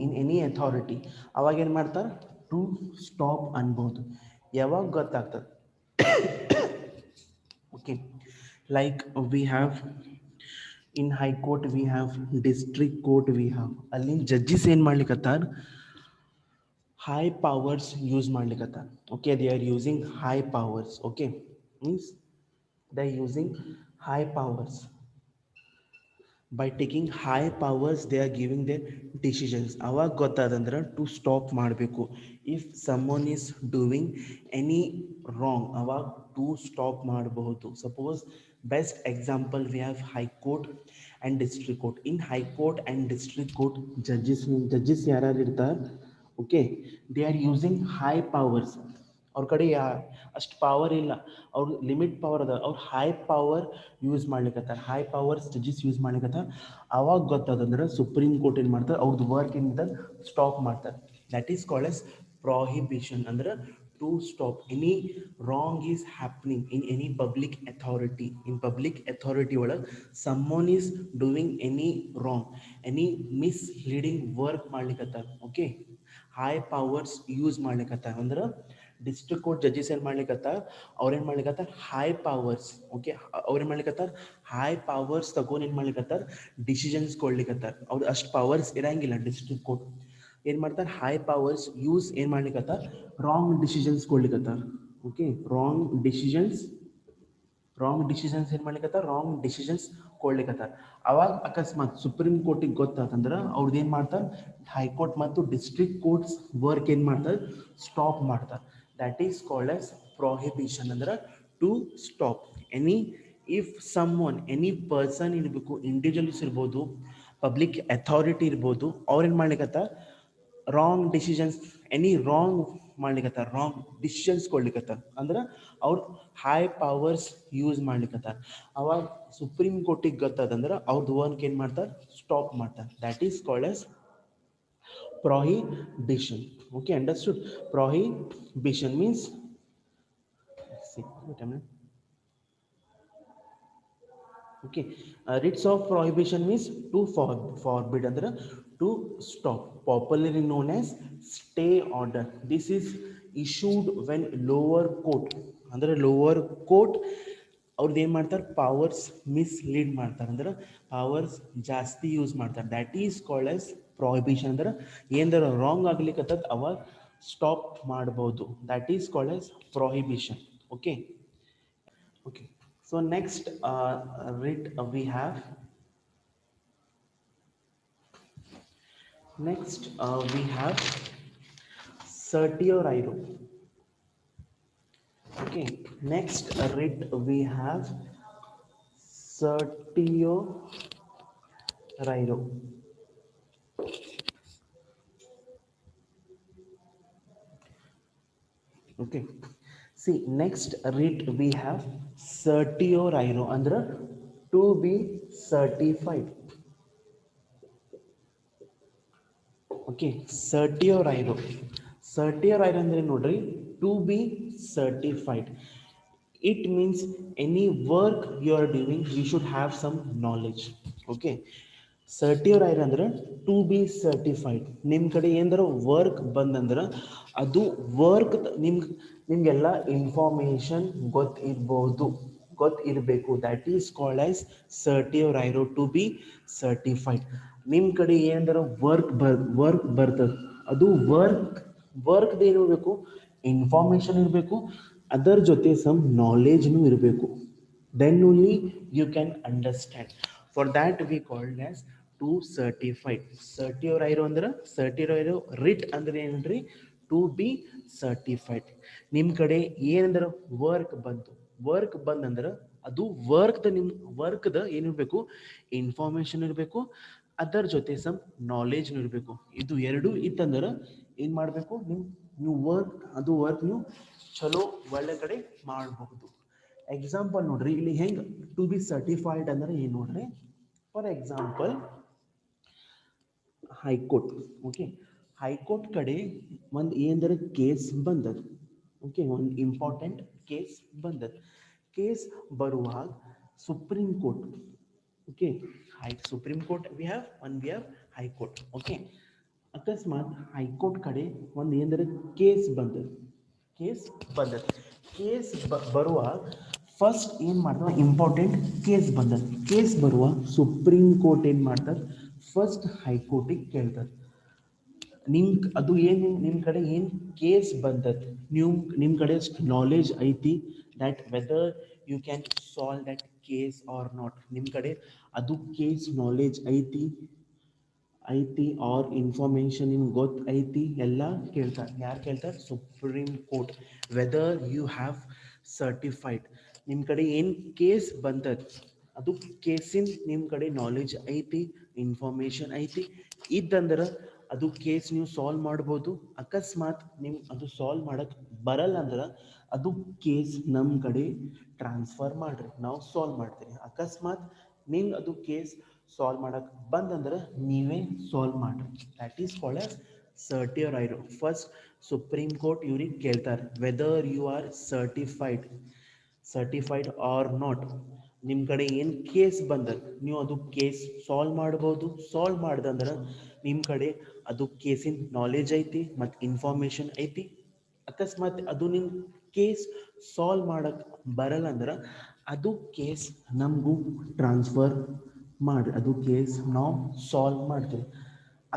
in any authority, ಅವಾಗ ಏನು ಮಾಡ್ತಾರೆ, to stop ಅನ್ಬೋದು. ಯಾವಾಗ ಗೊತ್ತಾಗ್ತದೆ, okay, like we have in high court, we have district court, we have ಅಲ್ಲಿ judges ಏನು ಮಾಡ್ಲಿಕ್ಕತ್ತಾರ, high powers use ಮಾಡ್ಲಿಕ್ಕತ್ತಾರ. okay, they are using high powers. okay, means they are using high powers. by taking high powers they are giving their decisions. ಅವಾಗ ಗೊತ್ತಾದಂದ್ರೆ to stop ಮಾಡಬೇಕು. if someone is doing any wrong, ಅವಾಗ to stop ಮಾಡಬಹುದು. Suppose best example we have high court and district court. in high court and district court judges ಯಾರು ಇರ್ತಾರೆ, okay, they are using high powers. ಅವ್ರ ಕಡೆ ಅಷ್ಟು power ಇಲ್ಲ, ಅವ್ರ limit power ಅದ, ಅವ್ರು ಹೈ ಪವರ್ ಯೂಸ್ ಮಾಡ್ಲಿಕ್ಕತ್ತಾರ, ಹೈ ಪವರ್ ಜಡ್ಜಸ್ ಯೂಸ್ ಮಾಡ್ಲಿಕ್ಕತ್ತಾರ. ಅವಾಗ ಗೊತ್ತದಂದ್ರೆ ಸುಪ್ರೀಂ ಕೋರ್ಟ್ ಏನು ಮಾಡ್ತಾರೆ, ಅವ್ರದ್ದು ವರ್ಕ್ ಏನಿದೆ ಸ್ಟಾಪ್ ಮಾಡ್ತಾರೆ. That is called S prohibition. ಅಂದ್ರೆ to stop any wrong is happening in any public authority. In public authority ಒಳಗೆ someone is doing any wrong, any misleading work ಮಾಡ್ಲಿಕ್ಕತ್ತಾರ. ಓಕೆ, ಹೈ ಪವರ್ಸ್ ಯೂಸ್ ಮಾಡ್ಲಿಕ್ಕತ್ತಾರ. ಅಂದ್ರೆ district court judges ಏನು ಮಾಡ್ಲಿಕ್ಕತ್ತಾರ, ಅವ್ರೇನು ಮಾಡ್ಲಿಕ್ಕತ್ತಾರ high powers. Okay, ಅವ್ರೇನು ಮಾಡ್ಲಿಕ್ಕತ್ತಾರ high powers ತಗೊಂಡು ಏನು ಮಾಡ್ಲಿಕ್ಕತ್ತಾರ decisions ಕೊಡ್ಲಿಕ್ಕತ್ತಾರ. ಅವ್ರು ಅಷ್ಟು ಪವರ್ಸ್ ಇರಂಗಿಲ್ಲ ಡಿಸ್ಟ್ರಿಕ್ಟ್ ಕೋರ್ಟ್. ಏನು ಮಾಡ್ತಾರೆ ಹೈ ಪವರ್ಸ್ ಯೂಸ್ ಏನು ಮಾಡ್ಲಿಕ್ಕತ್ತಾರ ರಾಂಗ್ ಡಿಸಿಷನ್ಸ್ ಕೊಡ್ಲಿಕ್ಕತ್ತಾರ. ಓಕೆ, ರಾಂಗ್ ಡಿಸಿಷನ್ಸ್ ಏನು ಮಾಡ್ಲಿಕ್ಕತ್ತಾರ ರಾಂಗ್ ಡಿಸಿಷನ್ಸ್ ಕೊಡ್ಲಿಕ್ಕತ್ತಾರ. ಅವಾಗ ಅಕಸ್ಮಾತ್ ಸುಪ್ರೀಂ ಕೋರ್ಟಿಗೆ ಗೊತ್ತಾತಂದ್ರೆ ಅವ್ರದ್ದು ಏನು ಮಾಡ್ತಾರೆ ಹೈಕೋರ್ಟ್ ಮತ್ತು ಡಿಸ್ಟ್ರಿಕ್ಟ್ ಕೋರ್ಟ್ಸ್ ವರ್ಕ್ ಏನು ಮಾಡ್ತಾರೆ ಸ್ಟಾಪ್ ಮಾಡ್ತಾರೆ. That is called as prohibition. ಅಂದ್ರೆ to stop any, if someone any person ಇರಬೇಕು, ಇಂಡಿವಿಜುವಲ್ಸ್ ಇರ್ಬೋದು, ಪಬ್ಲಿಕ್ ಅಥಾರಿಟಿ ಇರ್ಬೋದು, ಅವ್ರೇನು ಮಾಡ್ಲಿಕ್ಕತ್ತಾರ ರಾಂಗ್ ಡಿಸಿಷನ್ಸ್, ಎನಿ ರಾಂಗ್ ಮಾಡ್ಲಿಕ್ಕತ್ತಾರ, ರಾಂಗ್ ಡಿಸಿಷನ್ಸ್ ಕೊಡ್ಲಿಕ್ಕತ್ತಾರ. ಅಂದ್ರೆ ಅವ್ರು ಹೈ ಪವರ್ಸ್ ಯೂಸ್ ಮಾಡ್ಲಿಕ್ಕತ್ತಾರ. ಅವಾಗ ಸುಪ್ರೀಂ ಕೋರ್ಟಿಗೆ ಗೊತ್ತದಂದ್ರೆ ಅವ್ರದ್ದು ವರ್ಕ್ ಏನು ಮಾಡ್ತಾರೆ ಸ್ಟಾಪ್ ಮಾಡ್ತಾರೆ. That is called as prohibition. Okay, understood? Prohibition means, see, wait a minute. Okay, writs of prohibition means to forbid, ಅಂದ್ರೆ to stop, popularly known as stay order. This is issued when lower court, ಅಂದ್ರೆ lower court ಅವ್ರದ್ದು ಏನು ಮಾಡ್ತಾರೆ powers mislead ಮಾಡ್ತಾರೆ, ಅಂದ್ರೆ powers ಜಾಸ್ತಿ use ಮಾಡ್ತಾರೆ. That is called as prohibition. ಅಂದ್ರೆ ಏನಾರ ರಾಂಗ್ ಆಗ್ಲಿಕ್ಕತ್ತದ ಅವಾಗ ಸ್ಟಾಪ್ ಮಾಡ್ಬೋದು. That is called as prohibition. Okay, okay, so next writ we have, we have certiorari. Okay, next writ we have certiorari. Okay, see, next writ we have certiorari, ಅಂದ್ರೆ to be certified. Okay, certiorari ಅಂದ್ರೆ ನೋಡ್ರಿ to be certified. It means any work you are doing you should have some knowledge. Okay, certiorari ಅಂದ್ರೆ to be certified. ನಿಮ್ಮ ಕಡೆ ಏನಾರ work ಬಂದಂದ್ರೆ ಅದು work ನಿಮ್ಗೆಲ್ಲ information ಗೊತ್ತಿರಬೇಕು. That is called as certiorari, to be certified. ನಿಮ್ಮ ಕಡೆ ಏನಾರ ವರ್ಕ್ ಬರ್ತದೆ, ಅದು ವರ್ಕ್ದು ಏನು ಇರಬೇಕು ಇನ್ಫಾರ್ಮೇಶನ್ ಇರಬೇಕು, ಅದರ ಜೊತೆ ಸಮ್ ನಾಲೆಜ್ನೂ ಇರಬೇಕು. Then only you can understand. For that we called as to certified. Certiorari ಅಂದ್ರೆ ಸರ್ಟಿಯರೈರ್ ರಿಟ್ ಅಂದ್ರೆ ಏನ್ರಿ ಟು ಬಿ ಸರ್ಟಿಫೈಡ್. ನಿಮ್ಮ ಕಡೆ ಏನಂದ್ರೆ ವರ್ಕ್ ಬಂದಂದ್ರೆ ಅದು ವರ್ಕ್ದ ಏನಿರಬೇಕು ಇನ್ಫಾರ್ಮೇಶನ್ ಇರಬೇಕು, ಅದರ ಜೊತೆ ಸಮ್ ನಾಲೆಜ್ನು ಇರಬೇಕು. ಇದು ಎರಡು ಇತ್ತಂದ್ರೆ ಏನು ಮಾಡಬೇಕು ನೀವು ವರ್ಕ್ ನೀವು ಚಲೋ ಒಳ್ಳೆ ಕಡೆ ಮಾಡಬಹುದು. ಎಕ್ಸಾಂಪಲ್ ನೋಡ್ರಿ, ಇಲ್ಲಿ ಹೆಂಗೆ ಟು ಬಿ ಸರ್ಟಿಫೈಡ್ ಅಂದ್ರೆ ಏನು ನೋಡ್ರಿ. For example high court. Okay, high court ಕಡೆ ಒಂದು ಏನಂದ್ರೆ ಕೇಸ್ ಬಂದದ. ಓಕೆ, ಒಂದು ಇಂಪಾರ್ಟೆಂಟ್ ಕೇಸ್ ಬಂದದ. ಕೇಸ್ ಬರುವಾಗ supreme court, okay, supreme court we have high court. Okay, ಅಕಸ್ಮಾತ್ ಹೈಕೋರ್ಟ್ ಕಡೆ ಒಂದು ಏನಂದ್ರೆ ಕೇಸ್ ಬಂದದ. ಕೇಸ್ ಬರುವಾಗ ಫಸ್ಟ್ ಏನು ಮಾಡ್ತಾರೆ, ಇಂಪಾರ್ಟೆಂಟ್ ಕೇಸ್ ಬರುವ ಸುಪ್ರೀಂ ಕೋರ್ಟ್ ಏನು ಮಾಡ್ತಾರೆ ಫಸ್ಟ್ ಹೈಕೋರ್ಟಿಗೆ ಕೇಳ್ತಾರೆ. ಅದು ಏನು ನಿಮ್ಮ ಕಡೆ ಏನು ಕೇಸ್ ಬಂದದ್ದು, ನಿಮ್ಮ ಕಡೆ ಅಷ್ಟು ನಾಲೆಜ್ ಐತಿ that whether you can solve that case or not. ನಿಮ್ಮ ಕಡೆ ಅದು ಕೇಸ್ ನಾಲೆಜ್ ಐತಿ ಆರ್ ಇನ್ಫಾರ್ಮೇಶನ್ ನಿಮ್ಗೆ ಗೊತ್ತೈತಿ ಎಲ್ಲ ಕೇಳ್ತಾರೆ. ಯಾರು ಕೇಳ್ತಾರೆ? Supreme court. Whether you have certified, ನಿಮ್ಮ ಕಡೆ ಏನು ಕೇಸ್ ಬಂದದ್ದು ಅದು ಕೇಸಿನ ನಿಮ್ಮ ಕಡೆ ನಾಲೆಜ್ ಐತಿ, ಇನ್ಫಾರ್ಮೇಶನ್ ಐತಿ ಇದ್ದಂದ್ರೆ ಅದು ಕೇಸ್ ನೀವು ಸಾಲ್ವ್ ಮಾಡ್ಬೋದು. ಅಕಸ್ಮಾತ್ ನಿಮ್ಗೆ ಅದು ಸಾಲ್ವ್ ಮಾಡಕ್ಕೆ ಬರಲ್ಲ ಅಂದ್ರೆ ಅದು ಕೇಸ್ ನಮ್ಮ ಕಡೆ ಟ್ರಾನ್ಸ್ಫರ್ ಮಾಡಿರಿ, ನಾವು ಸಾಲ್ವ್ ಮಾಡ್ತೀವಿ. ಅಕಸ್ಮಾತ್ ನಿಮ್ಗೆ ಅದು ಕೇಸ್ ಸಾಲ್ವ್ ಮಾಡಕ್ಕೆ ಬಂದಂದ್ರೆ ನೀವೇ ಸಾಲ್ವ್ ಮಾಡಿರಿ. That is called as certiorari. First supreme court ಇವ್ರಿಗೆ ಕೇಳ್ತಾರೆ whether you are certified or not. ನಿಮ್ಮ ಕಡೆ ಏನು ಕೇಸ್ ಬಂದದ ನೀವು ಅದು ಕೇಸ್ ಸಾಲ್ವ್ ಮಾಡ್ಬೋದು. ಸಾಲ್ವ್ ಮಾಡ್ದಂದ್ರೆ ನಿಮ್ಮ ಕಡೆ ಅದು ಕೇಸಿನ ನಾಲೆಜ್ ಐತಿ ಮತ್ತು ಇನ್ಫಾರ್ಮೇಷನ್ ಐತಿ. ಅಕಸ್ಮಾತ್ ಅದು ನಿಮ್ಮ ಕೇಸ್ ಸಾಲ್ವ್ ಮಾಡಕ್ಕೆ ಬರಲ್ಲ ಅಂದ್ರೆ ಅದು ಕೇಸ್ ನಮಗೂ ಟ್ರಾನ್ಸ್ಫರ್ ಮಾಡಿ, ಅದು ಕೇಸ್ ನಾವು ಸಾಲ್ವ್ ಮಾಡ್ತೀವಿ.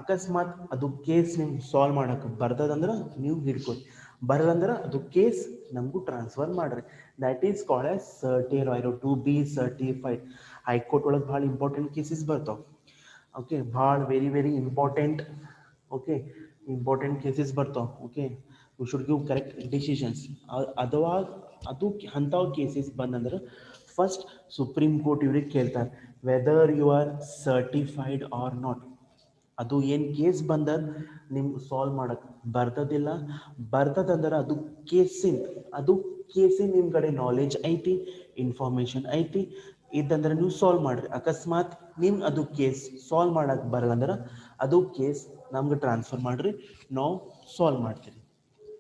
ಅಕಸ್ಮಾತ್ ಅದು ಕೇಸ್ ನಿಮ್ಗೆ ಸಾಲ್ವ್ ಮಾಡಕ್ಕೆ ಬರ್ತದಂದ್ರೆ ನೀವು ಹಿಡ್ಕೊಳ್ಳಿ, ಬರಲ್ಲಂದ್ರೆ ಅದು ಕೇಸ್ ನಮಗೂ ಟ್ರಾನ್ಸ್ಫರ್ ಮಾಡಿರಿ. That is called as certiorari, to be certified. High court ಒಳಗೆ ಭಾಳ ಇಂಪಾರ್ಟೆಂಟ್ ಕೇಸಸ್ ಬರ್ತಾವೆ. ಓಕೆ, ಭಾಳ very important. Okay, important cases ಬರ್ತಾವೆ. Okay, we should give correct decisions. ಅಥವಾ ಅದು ಅಂಥವು ಕೇಸಸ್ ಬಂದಂದ್ರೆ ಫಸ್ಟ್ ಸುಪ್ರೀಂ ಕೋರ್ಟ್ ಇವ್ರಿಗೆ ಕೇಳ್ತಾರೆ whether you are certified or not. ಅದು ಏನು ಕೇಸ್ ಬಂದದ ನಿಮ್ಗೆ ಸಾಲ್ವ್ ಮಾಡಕ್ಕೆ ಬರ್ತದಿಲ್ಲ, ಬರ್ತದಂದ್ರೆ ಅದು ಕೇಸಿನ ನಿಮ್ಮ ಕಡೆ ನಾಲೆಜ್ ಐತಿ, ಇನ್ಫಾರ್ಮೇಷನ್ ಐತಿ ಇದ್ದಂದ್ರೆ ನೀವು ಸಾಲ್ವ್ ಮಾಡಿರಿ. ಅಕಸ್ಮಾತ್ ನಿಮ್ಗೆ ಅದು ಕೇಸ್ ಸಾಲ್ವ್ ಮಾಡಕ್ಕೆ ಬರಲ್ಲ ಅಂದ್ರೆ ಅದು ಕೇಸ್ ನಮ್ಗೆ ಟ್ರಾನ್ಸ್ಫರ್ ಮಾಡಿರಿ, ನಾವು ಸಾಲ್ವ್ ಮಾಡ್ತೀರಿ.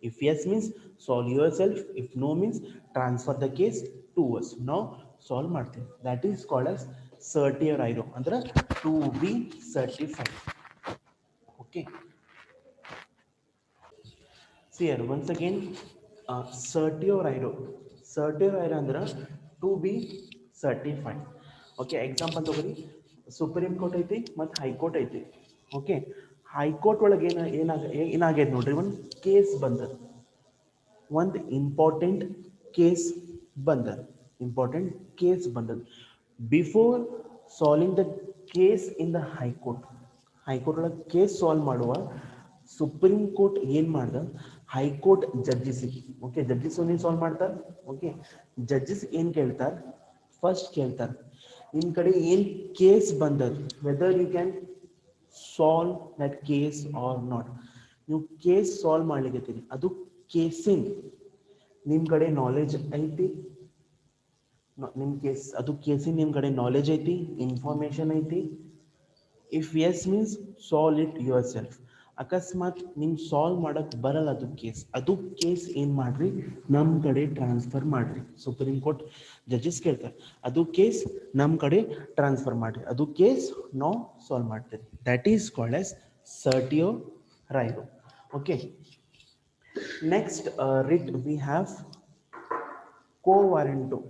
If yes means solve yourself, if no means transfer the case to us, ನಾವು ಸಾಲ್ವ್ ಮಾಡ್ತೀವಿ. That is called as certiorari ಅಂದ್ರೆ to be certified. Okay, see here once again, certiorari. Certiorari ಅಂದ್ರೆ to be certified. Okay, example ತಗೋರಿ, supreme court ಐತಿ ಮತ್ತು high court ಐತಿ. Okay, high court ಒಳಗೆ ಏನಾಗೈತೆ ನೋಡ್ರಿ, ಒಂದು ಕೇಸ್ ಬಂದದ, ಒಂದು ಕೇಸ್ ಬಂದದ ಇಂಪಾರ್ಟೆಂಟ್ ಕೇಸ್ ಬಂದದ. Before solving the case in the high court ಒಳಗೆ ಕೇಸ್ ಸಾಲ್ವ್ ಮಾಡುವ ಸುಪ್ರೀಂ ಕೋರ್ಟ್ ಏನು ಮಾಡ್ದ, ಹೈಕೋರ್ಟ್ ಜಡ್ಜಸ್ಗೆ, ಓಕೆ, ಜಡ್ಜಸ್ ಏನು ಸಾಲ್ವ್ ಮಾಡ್ತಾರೆ. ಓಕೆ, ಜಡ್ಜಸ್ ಏನು ಕೇಳ್ತಾರೆ, ಫಸ್ಟ್ ಕೇಳ್ತಾರೆ ನಿಮ್ಮ ಕಡೆ ಏನು ಕೇಸ್ ಬಂದದ, whether you can solve that case or not. ನೀವು ಕೇಸ್ ಸಾಲ್ವ್ ಮಾಡ್ಲಿಕ್ಕೆ ಅದು ಕೇಸಿನ ನಿಮ್ಮ ಕಡೆ ನಾಲೆಜ್ ಐತಿ, ನಿಮ್ಮ ಕೇಸಿನ ನಿಮ್ಮ ಕಡೆ ನಾಲೆಜ್ ಐತಿ, ಇನ್ಫಾರ್ಮೇಷನ್ ಐತಿ. If yes means solve it yourself. ಅಕಸ್ಮಾತ್ ನಿಮ್ಗೆ ಸಾಲ್ವ್ ಮಾಡಕ್ಕೆ ಬರಲ್ಲ ಅದು ಕೇಸ್ ಏನು ಮಾಡ್ರಿ, ನಮ್ಮ ಕಡೆ ಟ್ರಾನ್ಸ್ಫರ್ ಮಾಡಿರಿ. ಸುಪ್ರೀಂ ಕೋರ್ಟ್ ಜಡ್ಜಸ್ ಕೇಳ್ತಾರೆ ಅದು ಕೇಸ್ ನಮ್ಮ ಕಡೆ ಟ್ರಾನ್ಸ್ಫರ್ ಮಾಡಿರಿ, ಅದು ಕೇಸ್ ನಾವು ಸಾಲ್ವ್ ಮಾಡ್ತೀರಿ. That is called as certiorari. Okay, next writ we have quo warranto.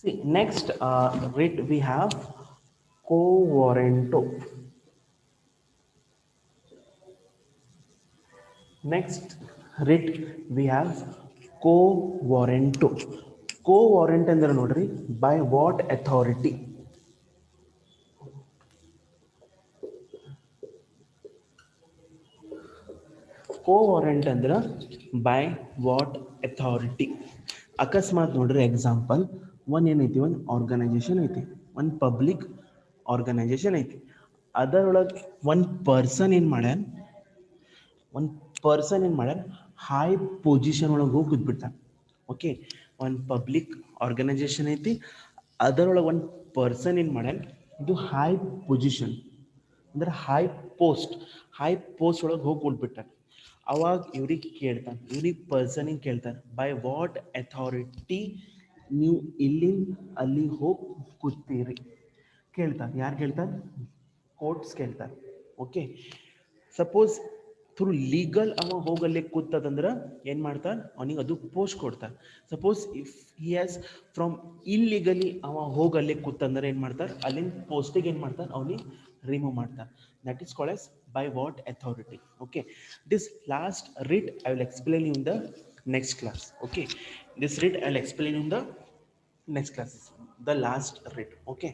See, next writ we have quo warranto. Next writ we have quo warranto. Quo warrant ಅಂದ್ರೆ ನೋಡ್ರಿ, by what authority. Quo warranto ಅಂದ್ರೆ by what authority. ಅಕಸ್ಮಾತ್ ನೋಡ್ರಿ example, ಏನೈತಿ, ಒಂದು organisation ಐತಿ, ಒಂದು public organisation ಐತಿ. ಅದರೊಳಗೆ ಒಂದು ಪರ್ಸನ್ ಏನು ಮಾಡ್ಯಾನ ಹೈ ಪೊಸಿಷನ್ ಒಳಗೆ ಹೋಗಿ ಕೂತ್ಬಿಡ್ತಾನೆ. ಓಕೆ, ಒಂದು ಪಬ್ಲಿಕ್ ಆರ್ಗನೈಜೇಷನ್ ಐತಿ, ಅದರೊಳಗೆ ಒಂದು ಪರ್ಸನ್ ಏನು ಮಾಡ್ಯಾನ, ಇದು ಹೈ ಪೊಸಿಷನ್ ಅಂದ್ರೆ ಹೈ ಪೋಸ್ಟ್ ಒಳಗೆ ಹೋಗಿ ಕೂತ್ಬಿಟ್ಟಾನೆ. ಅವಾಗ ಇವ್ರಿಗೆ ಪರ್ಸನಿಗೆ ಕೇಳ್ತಾನೆ ಬೈ ವಾಟ್ ಅಥಾರಿಟಿ ನೀವು ಅಲ್ಲಿ ಹೋಗಿ ಕೂತೀರಿ ಕೇಳ್ತಾನೆ. ಯಾರು ಕೇಳ್ತಾರೆ? ಕೋರ್ಟ್ಸ್ ಕೇಳ್ತಾರೆ. ಓಕೆ, ಸಪೋಸ್ ಥ್ರೂ ಲೀಗಲ್ ಅವ ಹೋಗಲ್ಲೇ ಕೂತದಂದ್ರೆ ಏನು ಮಾಡ್ತಾರೆ, ಅವನಿಗೆ ಅದು ಪೋಸ್ಟ್ ಕೊಡ್ತಾರೆ. Suppose if he has from ಇಲ್ಲಿಗಲಿ ಅವ ಹೋಗಲ್ಲೇ ಕೂತಂದ್ರೆ ಏನು ಮಾಡ್ತಾರೆ, ಅಲ್ಲಿನ ಪೋಸ್ಟಿಗೆ ಏನು ಮಾಡ್ತಾರೆ, ಅವನಿಗೆ ರಿಮೂವ್ ಮಾಡ್ತಾರೆ. That is called as by what authority. Okay, this last writ I will explain you in the next class. Okay, this writ I will explain in the next class, the last writ. Okay.